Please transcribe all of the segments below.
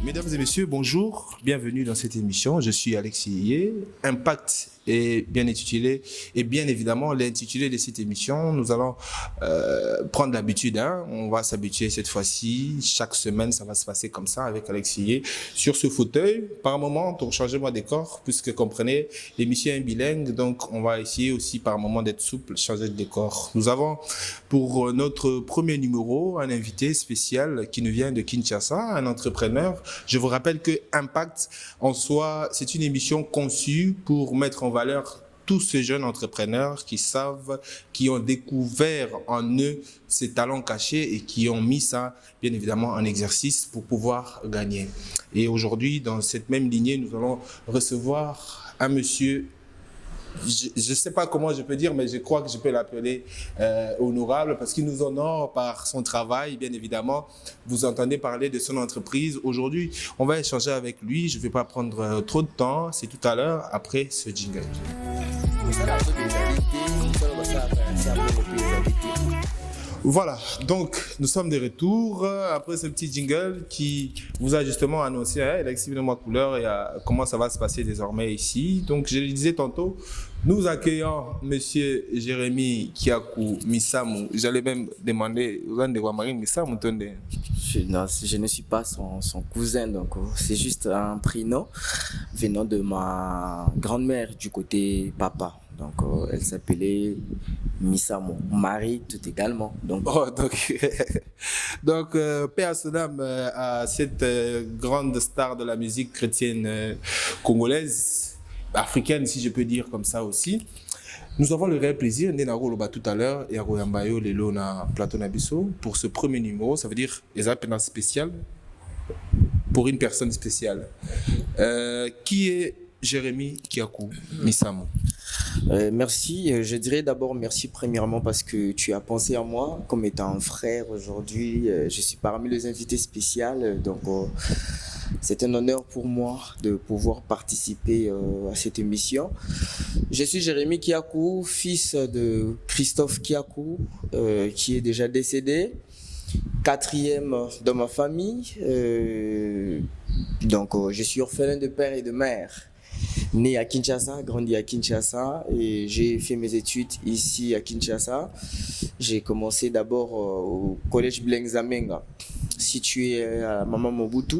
Mesdames et messieurs, bonjour, bienvenue dans cette émission. Je suis Alexis Yé. Impact est bien intitulé et bien évidemment l'intitulé de cette émission, nous allons prendre l'habitude, on va s'habituer cette fois-ci. Chaque semaine, ça va se passer comme ça avec Alexis Yé sur ce fauteuil. Par moment, pour changer mon décor, puisque comprenez, l'émission est bilingue, donc on va essayer aussi par moment d'être souple, changer de décor. Nous avons pour notre premier numéro un invité spécial qui nous vient de Kinshasa, un entrepreneur. Je vous rappelle que Impact, en soi, c'est une émission conçue pour mettre en valeur tous ces jeunes entrepreneurs qui savent, qui ont découvert en eux ces talents cachés et qui ont mis ça, bien évidemment, en exercice pour pouvoir gagner. Et aujourd'hui, dans cette même lignée, nous allons recevoir un monsieur, je ne sais pas comment je peux dire, mais je crois que je peux l'appeler honorable parce qu'il nous honore par son travail, bien évidemment. Vous entendez parler de son entreprise. Aujourd'hui, on va échanger avec lui. Je ne vais pas prendre trop de temps. C'est tout à l'heure, après ce jingle. Voilà, donc nous sommes de retour après ce petit jingle qui vous a justement annoncé l'excellent couleur et comment ça va se passer désormais ici. Donc je le disais tantôt, nous accueillons Monsieur Jérémy Kiakou Missamou. J'allais même demander aux gens de Guamarin Missamou. Je ne suis pas son cousin, donc c'est juste un prénom venant de ma grand-mère du côté papa. Donc elle s'appelait Missamou. Marie tout également. Donc, donc paix à son âme à cette grande star de la musique chrétienne congolaise, africaine si je peux dire comme ça aussi. Nous avons le réel plaisir, Nenaro Loba tout à l'heure, et Aroyambayo Lelo na Plateau Nabiso, pour ce premier numéro, ça veut dire les appels spécial pour une personne spéciale. Qui est Jérémy Kiakou Missamou? Merci. Je dirais d'abord merci premièrement parce que tu as pensé à moi comme étant un frère aujourd'hui. Je suis parmi les invités spéciaux, donc c'est un honneur pour moi de pouvoir participer à cette émission. Je suis Jérémy Kiakou, fils de Christophe Kiakou, qui est déjà décédé, quatrième dans ma famille. Donc je suis orphelin de père et de mère. Né à Kinshasa, grandi à Kinshasa et j'ai fait mes études ici à Kinshasa. J'ai commencé d'abord au collège Blaise Zamenga, situé à Mama Mobutu.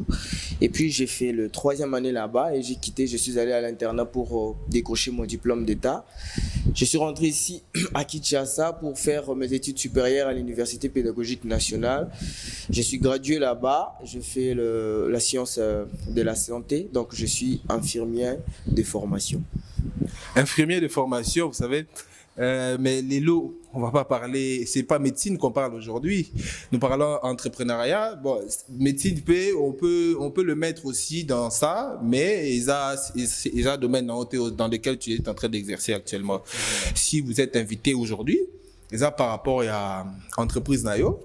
Et puis j'ai fait le 3e année là-bas et j'ai quitté, je suis allé à l'internat pour décrocher mon diplôme d'état. Je suis rentré ici à Kinshasa pour faire mes études supérieures à l'Université pédagogique nationale. Je suis gradué là-bas, je fais la science de la santé, donc je suis infirmier de formation. Infirmier de formation, vous savez, mais les lots, on va pas parler, c'est pas médecine qu'on parle aujourd'hui. Nous parlons entrepreneuriat. Bon, médecine, on peut le mettre aussi dans ça, mais il y a un domaine dans lequel tu es en train d'exercer actuellement. Si vous êtes invité aujourd'hui, par rapport à l'entreprise Nayo,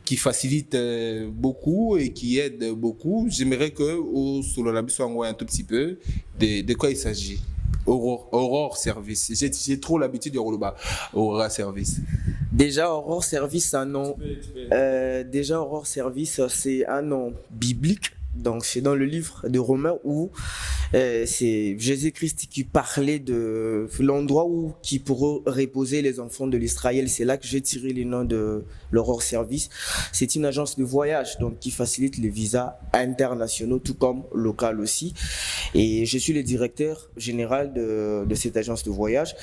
qui facilite beaucoup et qui aide beaucoup, j'aimerais que sur le lab soit un tout petit peu de quoi il s'agit. Aurore Service. J'ai trop l'habitude de Roloba. Aurore Service. Déjà, Aurore Service, c'est un nom. Déjà, Aurore Service, c'est un nom biblique. Donc, c'est dans le livre de Romains où c'est Jésus-Christ qui parlait de l'endroit où qui pourraient reposer les enfants de l'Israël. C'est là que j'ai tiré le nom de l'Aurore Service. C'est une agence de voyage donc qui facilite les visas internationaux tout comme local aussi. Et je suis le directeur général de cette agence de voyage.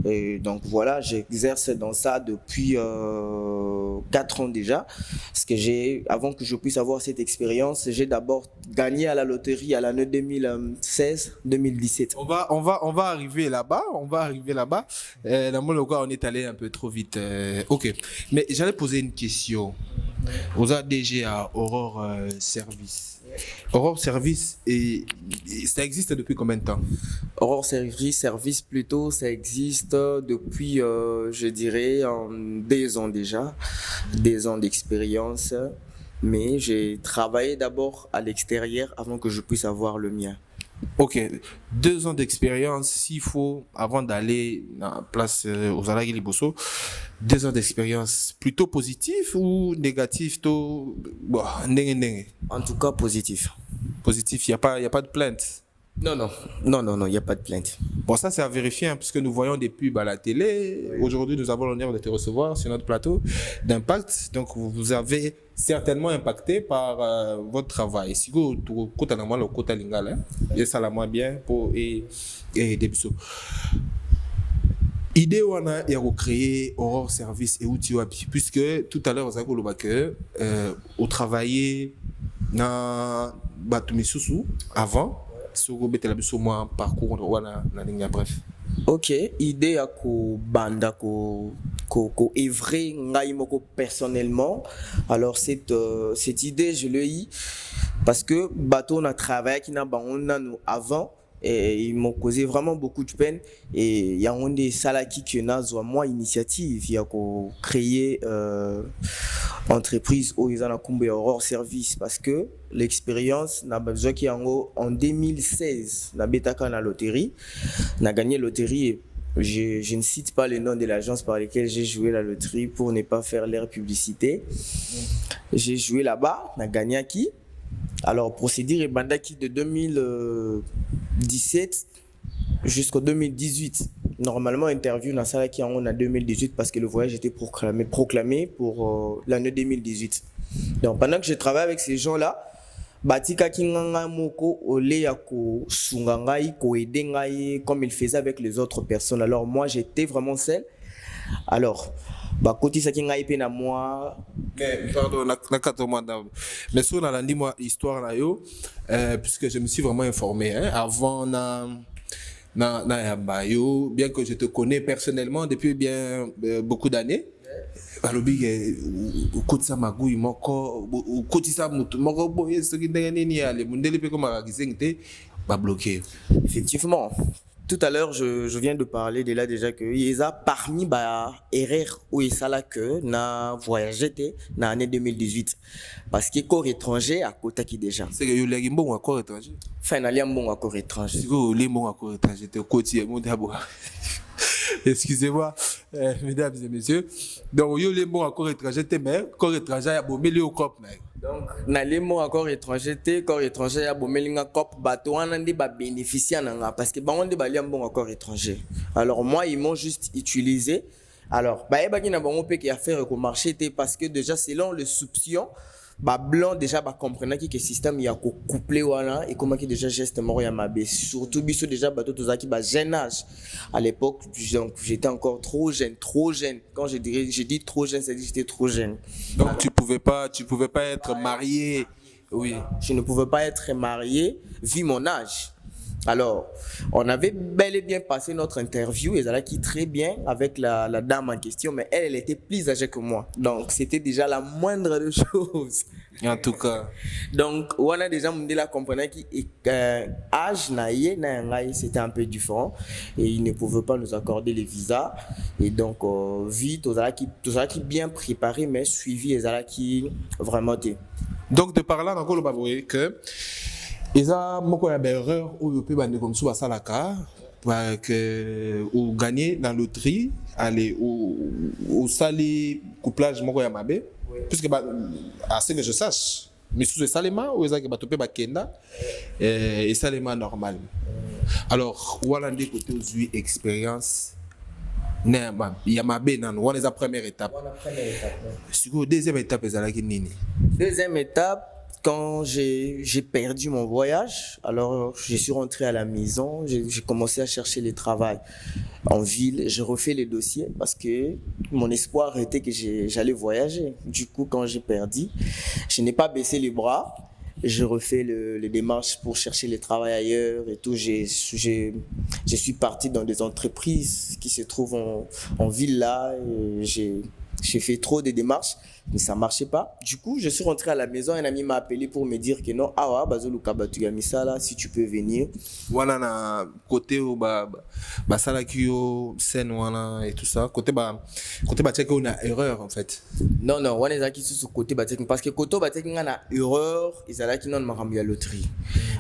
Et donc voilà, j'exerce dans ça depuis 4 ans déjà. Parce que avant que je puisse avoir cette expérience, j'ai d'abord gagné à la loterie à l'année 2016-2017. On va arriver là-bas. Dans mon local, on est allé un peu trop vite. Ok. Mais j'allais poser une question. Vous êtes DG à Aurore Service. Aurore Service, ça existe depuis combien de temps? Aurore Service plutôt, ça existe depuis, je dirais, 2 ans déjà. 2 ans d'expérience. Mais j'ai travaillé d'abord à l'extérieur avant que je puisse avoir le mien. Ok, 2 ans d'expérience, s'il faut, avant d'aller en place aux Alagui Liboso, 2 ans d'expérience, plutôt positif ou négatif? En tout cas, positif. Positif, il y a pas de plainte. Non, non, non, non, non, il n'y a pas de plainte. Bon, ça, c'est à vérifier, hein, puisque nous voyons des pubs à la télé. Aujourd'hui, nous avons l'honneur de te recevoir sur notre plateau d'Impact. Donc, vous avez certainement impacté par votre travail. Si vous avez le côté lingala, et ça la moins bien pour et des bisous. Idée on a créé Aurore Service et outils puisque tout à l'heure vous avez dit que au travailler dans Batumissusu avant. Sur le parcours na ligne bref. Ok, idée à ko banda ko œuvrer ngai moko personnellement. Alors cette idée je l'ai eu parce que bateau on a travaillé qui n'a nous avant et ils m'ont causé vraiment beaucoup de peine et il y a des salaki qui n'a soit moi initiative il y a ko créer entreprise où ils ont un Aurore Service parce que l'expérience n'a pas besoin en 2016 na betaka na loterie n'a gagné loterie et je ne cite pas le nom de l'agence par laquelle j'ai joué la loterie pour ne pas faire leur publicité. J'ai joué là-bas, n'a gagné qui. Alors procédure est bandaki de 2017 jusqu'en 2018. Normalement, interview dans ça qui en 2018 parce que le voyage était proclamé pour l'année 2018. Donc pendant que je travaille avec ces gens-là, batika kinganga moko ole ya ko sungangai ko edengai comme il faisait avec les autres personnes. Alors moi j'étais vraiment seul. Alors côté ça kingai pe na moi mais pardon mais sur la moi histoire là yo puisque je me suis vraiment informé hein, avant na Bayo, bien que je te connais personnellement depuis bien beaucoup d'années. Balobi kotisa magui moko kotisa mutu moko boye soki ndenge nini ale mundele pe comme magazine ba bloqué. Effectivement. Tout à l'heure, je viens de parler de là déjà que Yesa parmi ba erreur où il là que na voyagé na année 2018 parce que corps étranger à côté qui déjà. C'est que yo legi bon corps étranger. Finalement bon corps étranger. Si vous les bon corps étranger te côté mon d'abord. Excusez-moi, mesdames et messieurs. Donc, yo les mots corps étranger, mais corps étranger a bomé le cop. Donc, na les mots corps étranger, corps étranger a bomé le cop, bateau, on a des bénéficiaires parce que on a des bon corps étranger. Alors, moi, ils m'ont juste utilisé. Alors, bah, il y a bon qui a fait au marché parce que déjà, selon le soupçon, blanc déjà comprenant que le système il y a couplé voilà et comment que déjà geste mort ya mabé surtout biso déjà bateau tous qui jeune âge à l'époque donc j'étais encore trop jeune quand j'ai dit trop jeune c'est-à-dire j'étais trop jeune donc alors, tu pouvais pas être marié oui je ne pouvais pas être marié vu mon âge. Alors, on avait bel et bien passé notre interview et ça qui très bien avec la dame en question, mais elle était plus âgée que moi. Donc, c'était déjà la moindre des choses. En tout cas. Donc, on a déjà compris que âge c'était un peu différent et ils ne pouvaient pas nous accorder les visas. Et donc, vite, tout ça qui bien préparé, mais suivi, et ça qui vraiment. Donc, de par là, on va voir que et ça moko ya erreur ou peut bande comme ça salaka que ou gagner dans loterie aller ou sali couplage moko ya mabe puisque à ce que je sache mais sous salema ou ça que batopé ba kenda et salema normal. Alors voilà des côtés aux expérience il y a mabe nan on est la première étape. Sur deuxième étape ezalaki nini? Deuxième étape quand j'ai perdu mon voyage, alors je suis rentré à la maison, j'ai commencé à chercher le travail en ville, j'ai refait les dossiers parce que mon espoir était que j'allais voyager. Du coup, quand j'ai perdu, je n'ai pas baissé les bras, je refais les démarches pour chercher le travail ailleurs et tout. Je suis parti dans des entreprises qui se trouvent en ville là, j'ai fait trop de démarches, mais ça ne marchait pas. Du coup, je suis rentré à la maison, un ami m'a appelé pour me dire que non, ah ouais, Bazoluka Batuyamisa là, si tu peux venir. Voilà, na côté où Basalakio, scène, voilà, et tout ça. Côté Batek, on a erreur en fait. Non, on est qui sur côté Batek, parce que côté Batek, on a erreur, et ça là qui n'ont pas la loterie.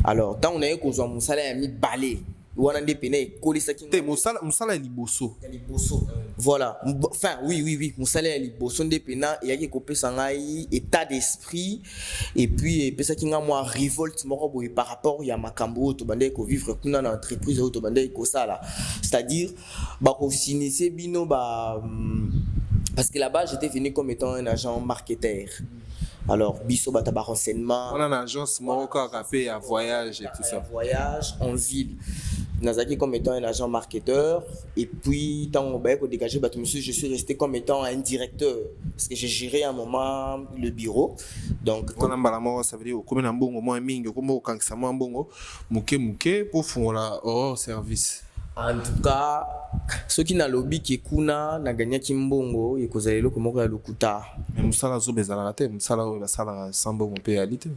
Alors, tant on a eu qu'on soit mon salaire, mis balai. wana nde pena ekolisaki te mosala ya liboso ya liboso. Voilà, enfin oui mosala ya liboso nde pena eyaki kopesa ngai état d'esprit et puis epesaki nga mwa révolte moko boye par rapport ya makambo oyo tobandaki kovivre kuna na entreprise oyo tobandaki kosala, c'est-à-dire bakosinise bino parce que là-bas j'étais venu comme étant un agent marketeur. Alors, biso bata ba renseignement. On a une agence Morocco Rapé à voyage et tout ça. Voyage en ville. Nazaki comme étant un agent marketeur. Et puis, tant que dégagé, je suis resté comme étant un directeur. Parce que j'ai géré à un moment le bureau. Donc, ça veut dire comme un bon moment mingi, comme au kangsamo un bon muke pour faire la service. En tout cas, ceux qui n'ont lobby qui kuna na gagné kimbongo et kozalelo komoko ya lukuta. Mais musala zo bezala te, musala basala sambo mon péalité.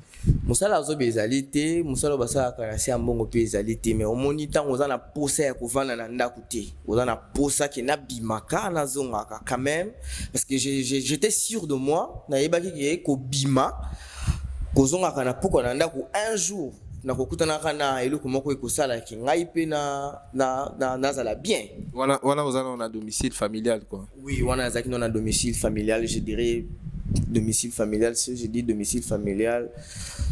Musala zo bezalité, musala basala kanasi ambongo pe ezalité, mais au monitant oza na posa ya kovana na ndaku te. Oza na posa ki na bimaka na zongaka quand même parce que j'étais sûr de moi, na yebaki ke ko bima kozongaka na poko na ndaku un jour. Na kokutana kana eloko moko ekosala ki ngai pe na zala bien. Voilà on a domicile familial quoi. Oui, wana zaki on a domicile familial, je dirais domicile familial, si je dis domicile familial.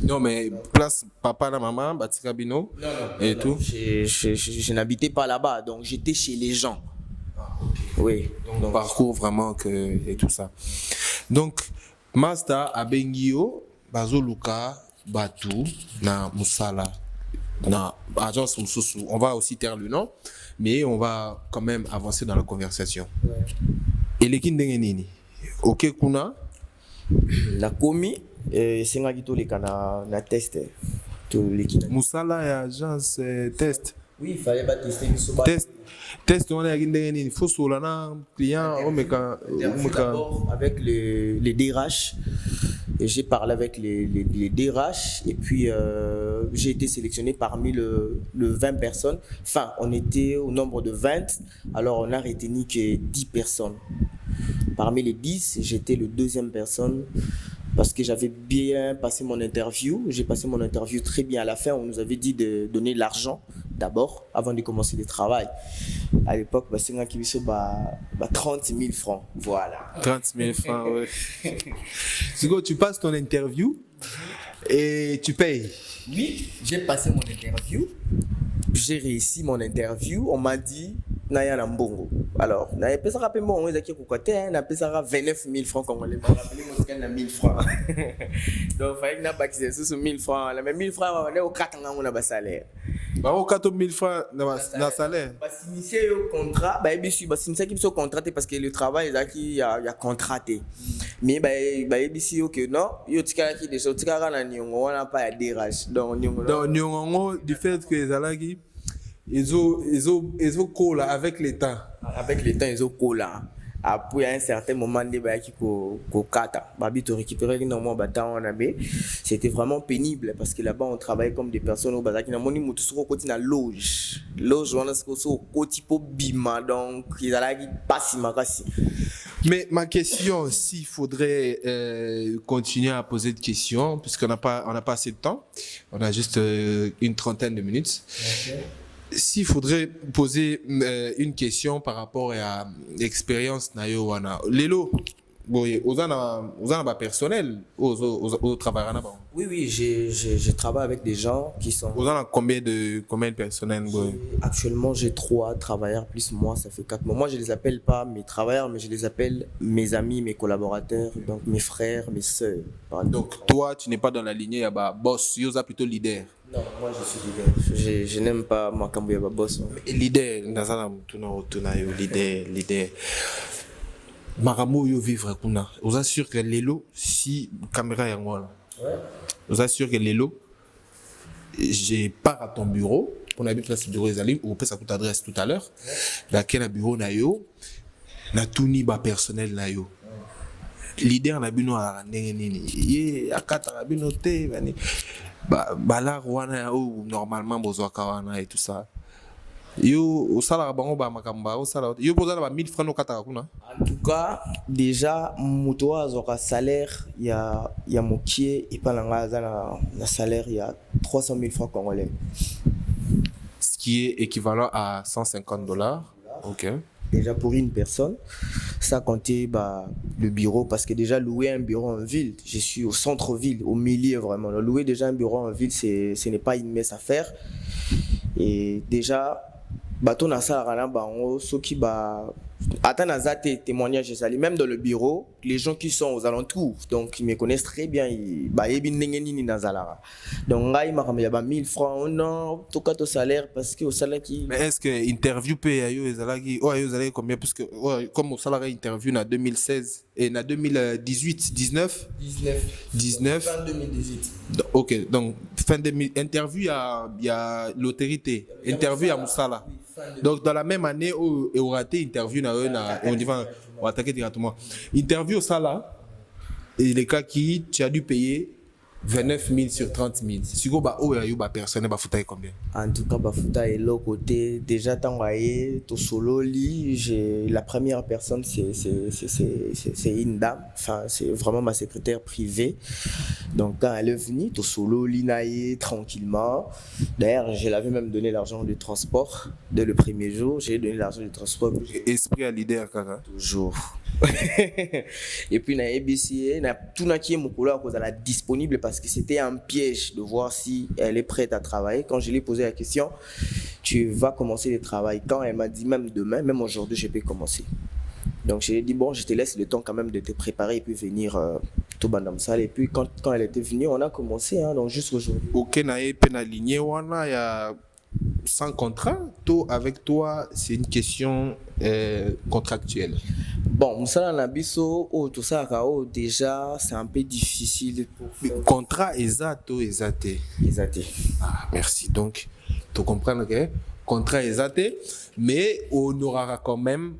Non mais place papa et maman, batika bino et tout. Je n'habitais pas là-bas, donc j'étais chez les gens. Oui, donc parcours vraiment que et tout ça. Donc Master Abengio Bazoluka Batu na Musala na agence Mususu. On va aussi taire le nom, mais on va quand même avancer dans la conversation. Et les kindengenini, ok kuna la komi senga kito le kana na test to l'équipe. Musala et agence test. Oui, il fallait pas tester test on a kindengenini, faut solana client on meka avec les DRH. Et j'ai parlé avec les DRH et puis j'ai été sélectionné parmi le 20 personnes. Enfin, on était au nombre de 20, alors on a retenu que 10 personnes. Parmi les 10, j'étais le deuxième personne parce que j'avais bien passé mon interview. J'ai passé mon interview très bien. À la fin, on nous avait dit de donner l'argent d'abord avant de commencer le travail. À l'époque, c'est un qui 30 000 francs. Voilà. 30 000 francs, oui. Sigo, tu passes ton interview et tu payes. Oui, j'ai passé mon interview. J'ai réussi mon interview. On m'a dit, Naya Nambongo. Alors, Naya Pesara Pembo, on est côté, Naya Pesara 29 000 francs congolais. On m'a rappelé mon scan à 1000 francs. Donc, il fallait que Naya Pesara sur 1000 francs. Mais 1000 francs, on est au 4 ans, on a un salaire. Bah, au 4 000 francs, on a un salaire. Bah, s'initier au contrat, bah, s'initier qui sont contratés parce que le travail, il y a contraté. Mais, bah, ici, ok, non, il y a qui déjà, il y a on n'a pas à DRH. Donc, du fait que les alagis, ils ont collé avec l'État. Avec l'État, ils ont collé. Après, à un certain moment, c'était vraiment pénible parce que là-bas, on travaille comme des personnes au bazar. Loge. Loge, on a ce type bima, donc ils allaient passer ma casse. Mais ma question, s'il faudrait continuer à poser des questions, puisqu'on n'a pas assez de temps, on a juste une trentaine de minutes. Okay. S'il faudrait poser une question par rapport à l'expérience nayo wana lelo boye ozana ba personnel au travail na ba. Oui, je travaille avec des gens qui sont ozana combien de personnels boye? Actuellement, j'ai 3 travailleurs plus moi, ça fait 4. Moi, je les appelle pas mes travailleurs, mais je les appelle mes amis, mes collaborateurs, donc mes frères, mes sœurs. Donc toi, tu n'es pas dans la lignée ya ba boss, yoza plutôt leader. Non, moi je suis leader. Je n'aime pas ma Kambuya boss. Leader, nazala tuna yo leader. Maramo yo vivre kuna. Vous assure que lelo si caméra yango là. Ouais. Vous assure que lelo j'ai part à ton bureau. On a bien place bureau ezali ou peut ça coûte adresse tout à l'heure. Dans quel bureau na yo na tuni ba personnel na yo. Leader na bino ala ndenge nini. Ye akata bino te bani. Là wana ou normalement bozwaka wana et tout ça yo osala bango ba makamba osala yo poza na 1000 francs no kataka kuna. En tout cas déjà muto azwaka salaire ya mokie et pas na salaire il y a 300 000 francs congolais. qui est équivalent à $150. Ok. Déjà pour une personne, ça comptait le bureau, parce que déjà louer un bureau en ville, je suis au centre-ville, au milieu vraiment. Louer déjà un bureau en ville, ce n'est pas une mince affaire. Et déjà, bateau na ça rana bango ceux qui attends à témoignage ça même dans le bureau, les gens qui sont aux alentours, donc ils me connaissent très bien, donc là il m'a ramené 1000 francs non tout cas au salaire, parce que au salaire qui. Mais est-ce que interview paye ayo ezalaki ayo ezalaki combien, parce que comme au salaire interview na 2016 et na 2018 19 fin 2018. OK, donc fin 2000 interview il y a l'autorité interview à Moussala. Donc dans la même année où il raté interview on dit on attaquer directement interview au Sala, et les cas qui tu as dû payer 29 000 sur 30 000. Si vous avez personne, vous avez combien? En tout cas, et l'autre côté, déjà, tout solo, la première personne, c'est une dame. Enfin, c'est vraiment ma secrétaire privée. Donc, quand elle est venue, tout solo, tranquillement. D'ailleurs, je l'avais même donné l'argent de transport. Dès le premier jour, j'ai donné l'argent de transport. Esprit à leader, Kaka. Toujours. Et puis, na ABC, na tout na qui est mon couleur cause elle est disponible, parce que c'était un piège de voir si elle est prête à travailler. Quand je lui ai posé la question, tu vas commencer le travail quand? Elle m'a dit même demain, même aujourd'hui, je peux commencer. Donc je lui ai dit bon, je te laisse le temps quand même de te préparer et puis venir tout bandam salle. Et puis quand elle était venue, on a commencé, donc juste aujourd'hui. Ok, nae penaligné wana ya sans contrat, tout avec toi, c'est une question contractuelle. Bon, Moussala Nabiso, tout ça, déjà, c'est un peu difficile pour faire. Contrat exact. Ah, merci. Donc, tu comprends que contrat exact, mais on aura quand même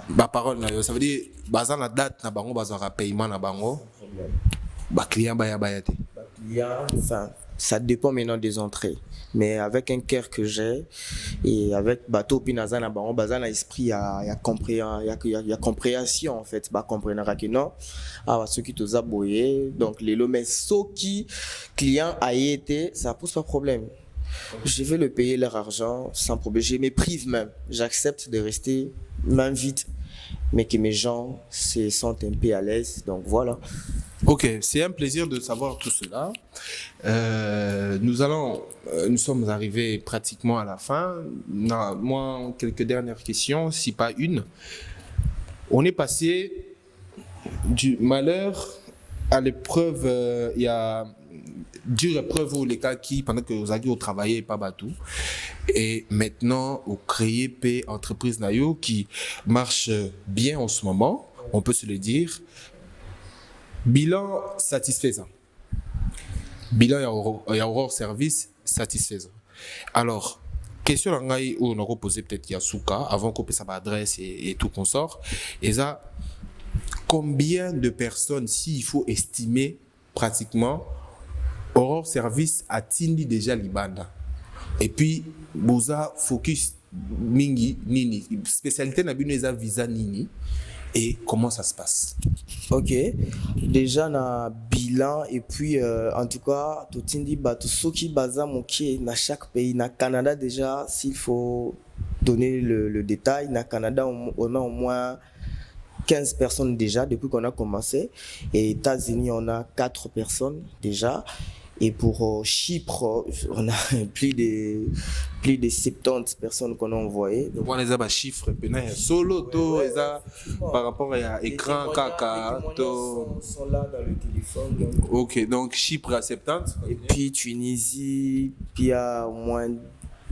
ma parole. Ça veut dire, basant la date, na bango, basant le paiement, na bango, client bayate. Enfin, ça dépend maintenant des entrées. Mais avec un cœur que j'ai et avec bateau pinaza na bango bazan na esprit il y a compréhension en fait, comprendre que non ceux qui te aboyé donc les lots mais ceux qui client a été ça pose pas problème. Je vais le payer leur argent sans problème, je me prive même, j'accepte de rester main vide, mais que mes gens se sentent un peu à l'aise, donc voilà. Ok, c'est un plaisir de savoir tout cela. Nous sommes arrivés pratiquement à la fin. Moi, quelques dernières questions, si pas une. On est passé du malheur à l'épreuve, il y a dure épreuve où les cas qui, pendant que vous avez travaillé, pas bateau. Et maintenant, vous créez P entreprise Nayo qui marche bien en ce moment, on peut se le dire. Bilan satisfaisant. Bilan et Aurore Service satisfaisant. Alors, question où on a posé peut-être Yasuka avant qu'on puisse sa adresse et tout qu'on sort. Et ça, combien de personnes, s'il faut estimer pratiquement, Aurore Service a tindi déjà Libanda. Et puis, Boza focus mingi nini. Spécialité n'a pas visa nini. Et comment ça se passe? Ok, déjà na bilan et puis en tout cas tout tindi tout ce qui basa moké na chaque pays. Na Canada déjà, s'il faut donner le détail, na Canada on a au moins 15 personnes déjà depuis qu'on a commencé, et États-Unis on a 4 personnes déjà. Et pour Chypre, on a plus de 70 personnes qu'on a envoyées. Donc, on les a chiffres, solo, par rapport à l'écran, caca. Les sont là dans le téléphone. Donc. Ok, donc Chypre à 70. Et puis Tunisie, puis il y a au moins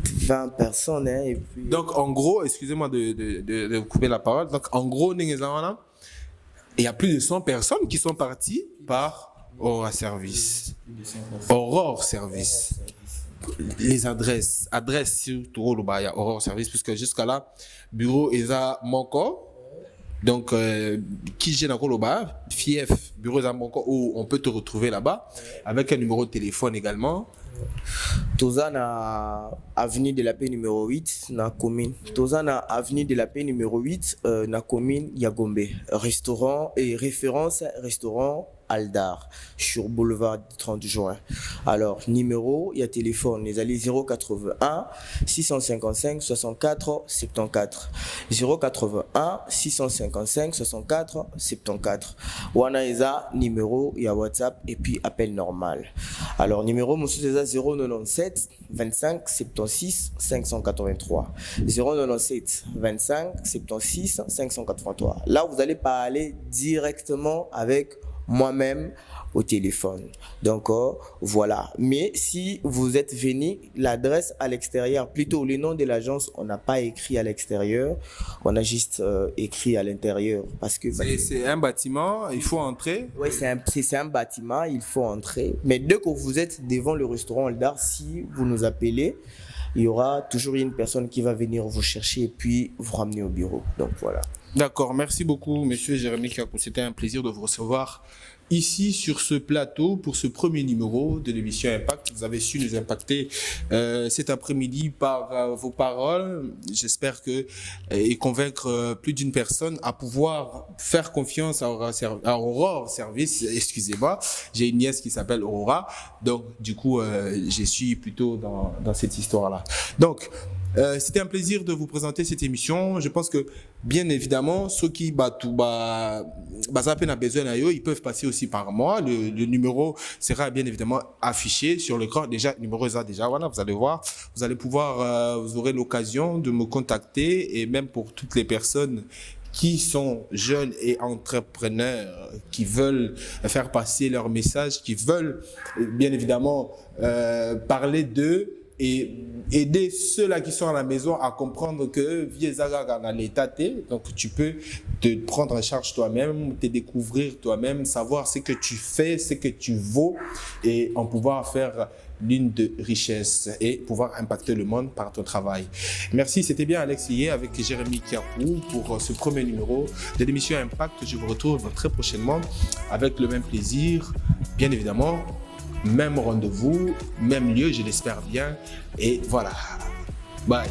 20 personnes. Et puis... Donc en gros, excusez-moi de vous couper la parole, donc en gros, il y a plus de 100 personnes qui sont parties par Aurore Service. Aurore Service. Les adresses surtout il y a Aurore Service, puisque jusqu'à là, bureau Eza Moko. Donc, qui j'ai dans le bas, fief, bureau Eza Moko, où on peut te retrouver là-bas, avec un numéro de téléphone également. Toza na avenue de la paix numéro 8 na commune. Toza na avenue de la paix numéro 8 na commune Yagombe. Restaurant et référence restaurant Aldar sur boulevard 30 juin. Alors, numéro, il y a téléphone, les allez 081 655 64 74. 081 655 64 74. Wana eza numéro, il y a WhatsApp et puis appel normal. Alors, numéro, monsieur, c'est 097 25 76 583. 097 25 76 583. Là, vous allez parler directement avec moi-même au téléphone. Donc, voilà. Mais si vous êtes venu, l'adresse à l'extérieur, plutôt le nom de l'agence, on n'a pas écrit à l'extérieur, on a juste écrit à l'intérieur. Parce que c'est un bâtiment, il faut entrer. Oui, c'est un bâtiment, il faut entrer. Mais dès que vous êtes devant le restaurant Eldar, si vous nous appelez, il y aura toujours une personne qui va venir vous chercher et puis vous ramener au bureau. Donc, voilà. D'accord, merci beaucoup, monsieur Jérémy Kakou. C'était un plaisir de vous recevoir ici sur ce plateau pour ce premier numéro de l'émission Impact. Vous avez su nous impacter cet après-midi par vos paroles. J'espère que et convaincre plus d'une personne à pouvoir faire confiance à Aurore Service. Excusez-moi, j'ai une nièce qui s'appelle Aurora, donc du coup je suis plutôt dans cette histoire-là. Donc c'était un plaisir de vous présenter cette émission. Je pense que, bien évidemment, ceux qui besoin, ils peuvent passer aussi par moi. Le numéro sera bien évidemment affiché sur l'écran. Déjà, numéro est déjà, voilà, vous allez voir. Vous allez pouvoir, vous aurez l'occasion de me contacter, et même pour toutes les personnes qui sont jeunes et entrepreneurs, qui veulent faire passer leur message, qui veulent bien évidemment parler d'eux, et aider ceux-là qui sont à la maison à comprendre que donc tu peux te prendre en charge toi-même, te découvrir toi-même, savoir ce que tu fais, ce que tu vaux, et en pouvoir faire l'une de richesse et pouvoir impacter le monde par ton travail. Merci, c'était bien Alex Yé avec Jérémy Kakou pour ce premier numéro de l'émission Impact. Je vous retrouve très prochainement avec le même plaisir, bien évidemment. Même rendez-vous, même lieu, je l'espère bien. Et voilà. Bye.